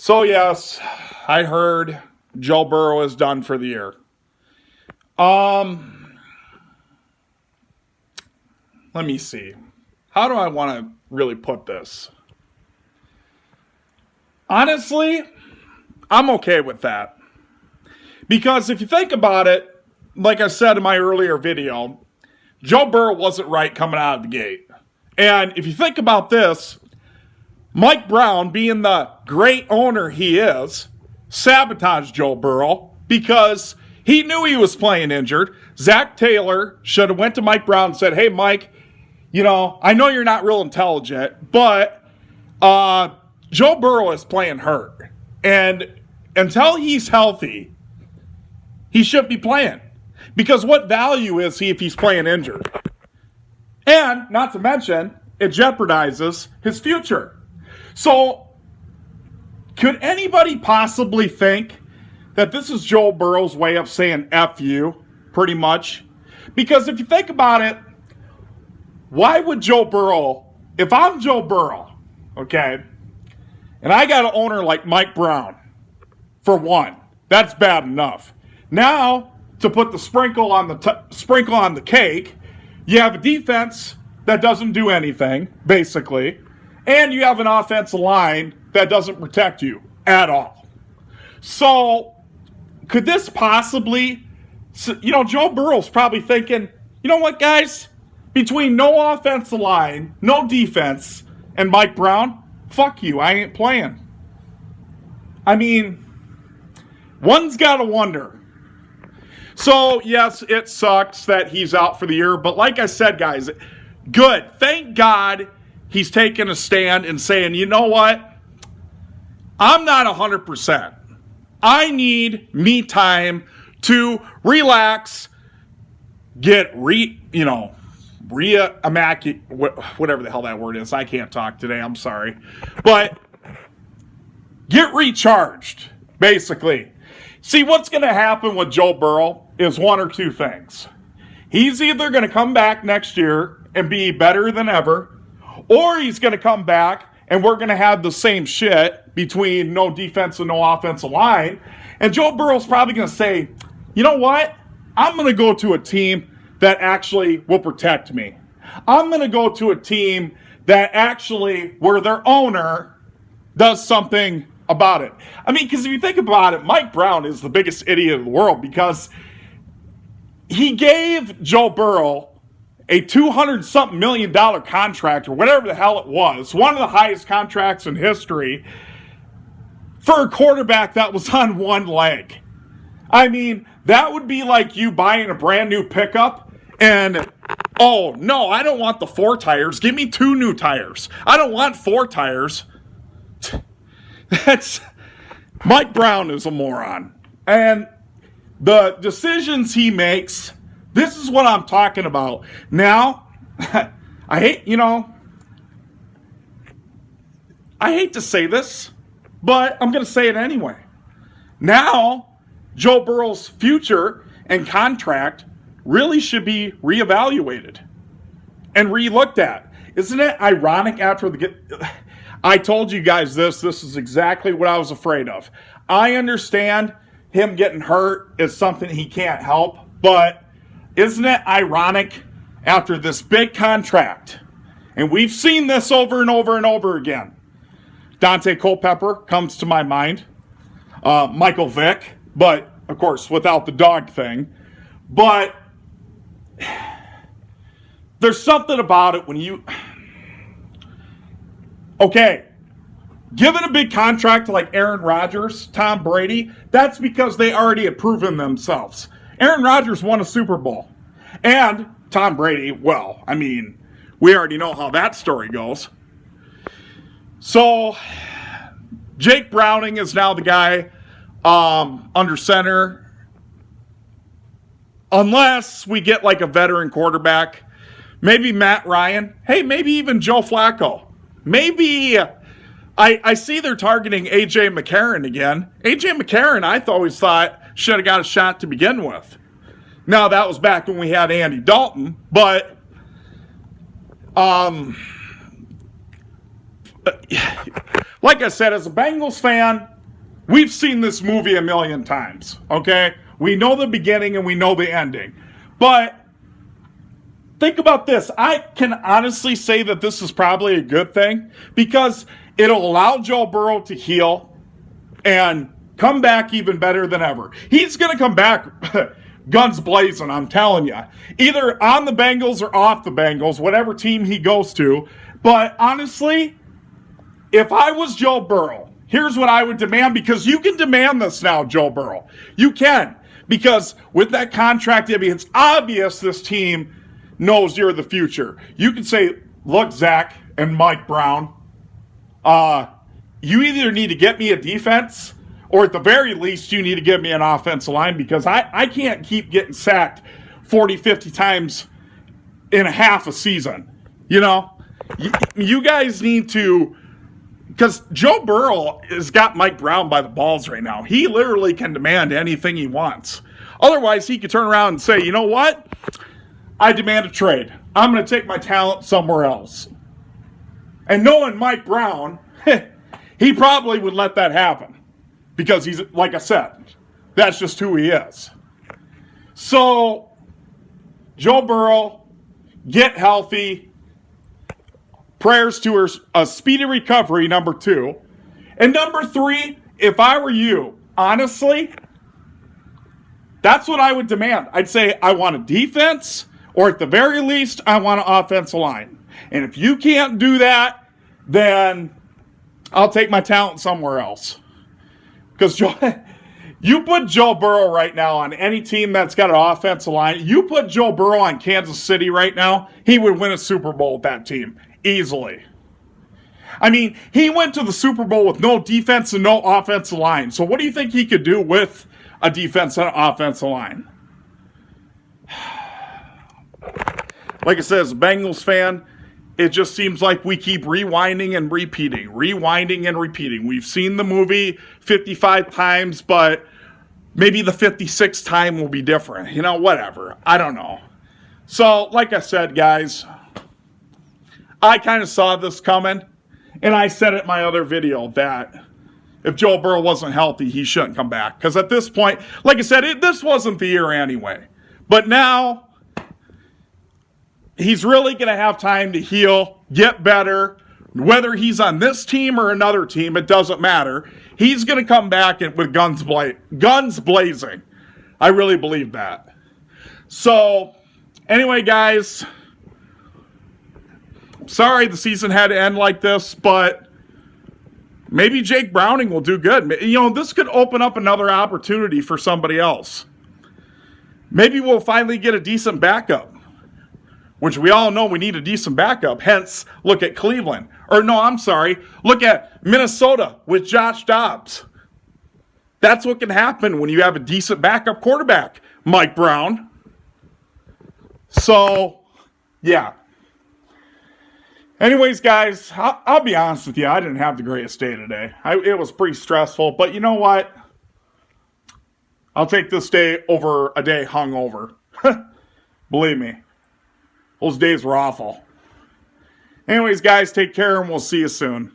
So yes, I heard Joe Burrow is done for the year. Um, Let me see. How do I want to really put this? Honestly, I'm okay with that. Because if you think about it, like I said in my earlier video, Joe Burrow wasn't right coming out of the gate. And if you think about this, Mike Brown, being the great owner he is, sabotaged Joe Burrow because he knew he was playing injured. Zach Taylor should have went to Mike Brown and said, "Hey, Mike, I know you're not real intelligent, but Joe Burrow is playing hurt. And until he's healthy, he shouldn't be playing. Because what value is he if he's playing injured? And, not to mention, it jeopardizes his future." So, could anybody possibly think that this is Joe Burrow's way of saying F you, pretty much? Because if you think about it, why would Joe Burrow, if I'm Joe Burrow, okay, and I got an owner like Mike Brown, for one, that's bad enough. Now, to put the sprinkle on the cake, you have a defense that doesn't do anything, basically, and you have an offensive line that doesn't protect you at all. So, could this possibly, Joe Burrow's probably thinking, you know what, guys? Between no offensive line, no defense, and Mike Brown, fuck you, I ain't playing. I mean, one's got to wonder. So, yes, it sucks that he's out for the year, but like I said, guys, good. Thank God he's taking a stand and saying, you know what? I'm not 100%. I need me time to relax, get whatever the hell that word is. I can't talk today. I'm sorry. But get recharged, basically. See, what's going to happen with Joe Burrow is one or two things. He's either going to come back next year and be better than ever, or he's going to come back and we're going to have the same shit between no defense and no offensive line. And Joe Burrow's probably going to say, you know what? I'm going to go to a team that actually will protect me. I'm going to go to a team that actually, where their owner does something about it. I mean, because if you think about it, Mike Brown is the biggest idiot in the world because he gave Joe Burrow a $200-something million contract, or whatever the hell it was, one of the highest contracts in history, for a quarterback that was on one leg. I mean, that would be like you buying a brand new pickup and, oh, no, I don't want the 4 tires. Give me 2 new tires. I don't want 4 tires. Mike Brown is a moron. And the decisions he makes, this is what I'm talking about. Now, I hate to say this, but I'm going to say it anyway. Now, Joe Burrow's future and contract really should be reevaluated and re-looked at. Isn't it ironic I told you guys this is exactly what I was afraid of. I understand him getting hurt is something he can't help, but isn't it ironic after this big contract, and we've seen this over and over and over again. Dante Culpepper comes to my mind, Michael Vick, but of course without the dog thing. But there's something about it when you, okay, given a big contract like Aaron Rodgers, Tom Brady, that's because they already had proven themselves. Aaron Rodgers won a Super Bowl. And Tom Brady, well, I mean, we already know how that story goes. So, Jake Browning is now the guy under center. Unless we get like a veteran quarterback. Maybe Matt Ryan. Hey, maybe even Joe Flacco. Maybe I see they're targeting A.J. McCarron again. A.J. McCarron, I always thought, should have got a shot to begin with. Now, that was back when we had Andy Dalton, but Like I said, as a Bengals fan, we've seen this movie a million times, okay? We know the beginning and we know the ending. But think about this. I can honestly say that this is probably a good thing because it'll allow Joe Burrow to heal and come back even better than ever. He's going to come back guns blazing, I'm telling you. Either on the Bengals or off the Bengals, whatever team he goes to. But honestly, if I was Joe Burrow, here's what I would demand, because you can demand this now, Joe Burrow. You can. Because with that contract, I mean, it's obvious this team knows you're the future. You can say, look, Zach and Mike Brown, you either need to get me a defense, or at the very least, you need to get me an offensive line, because I can't keep getting sacked 40, 50 times in a half a season. You know, you guys need to, because Joe Burrow has got Mike Brown by the balls right now. He literally can demand anything he wants. Otherwise, he could turn around and say, you know what? I demand a trade. I'm going to take my talent somewhere else. And knowing Mike Brown, he probably would let that happen. Because he's, like I said, that's just who he is. So, Joe Burrow, get healthy. Prayers to a speedy recovery, number 2. And number 3, if I were you, honestly, that's what I would demand. I'd say I want a defense, or at the very least, I want an offensive line. And if you can't do that, then I'll take my talent somewhere else. Because you put Joe Burrow right now on any team that's got an offensive line, you put Joe Burrow on Kansas City right now, he would win a Super Bowl with that team. Easily. I mean, he went to the Super Bowl with no defense and no offensive line. So what do you think he could do with a defense and an offensive line? Like I said, as a Bengals fan, it just seems like we keep rewinding and repeating. We've seen the movie 55 times, but maybe the 56th time will be different. You know, whatever. I don't know. So, like I said, guys, I kind of saw this coming, and I said it in my other video that if Joe Burrow wasn't healthy, he shouldn't come back. Because at this point, like I said, this wasn't the year anyway. But now, he's really going to have time to heal, get better. Whether he's on this team or another team, it doesn't matter. He's going to come back with guns blazing. I really believe that. So, anyway, guys, sorry the season had to end like this, but maybe Jake Browning will do good. You know, this could open up another opportunity for somebody else. Maybe we'll finally get a decent backup, which we all know we need a decent backup. Hence, look at Cleveland. Or no, I'm sorry. Look at Minnesota with Josh Dobbs. That's what can happen when you have a decent backup quarterback, Mike Brown. So, yeah. Anyways, guys, I'll be honest with you. I didn't have the greatest day today. It was pretty stressful. But you know what? I'll take this day over a day hungover. Believe me. Those days were awful. Anyways, guys, take care, and we'll see you soon.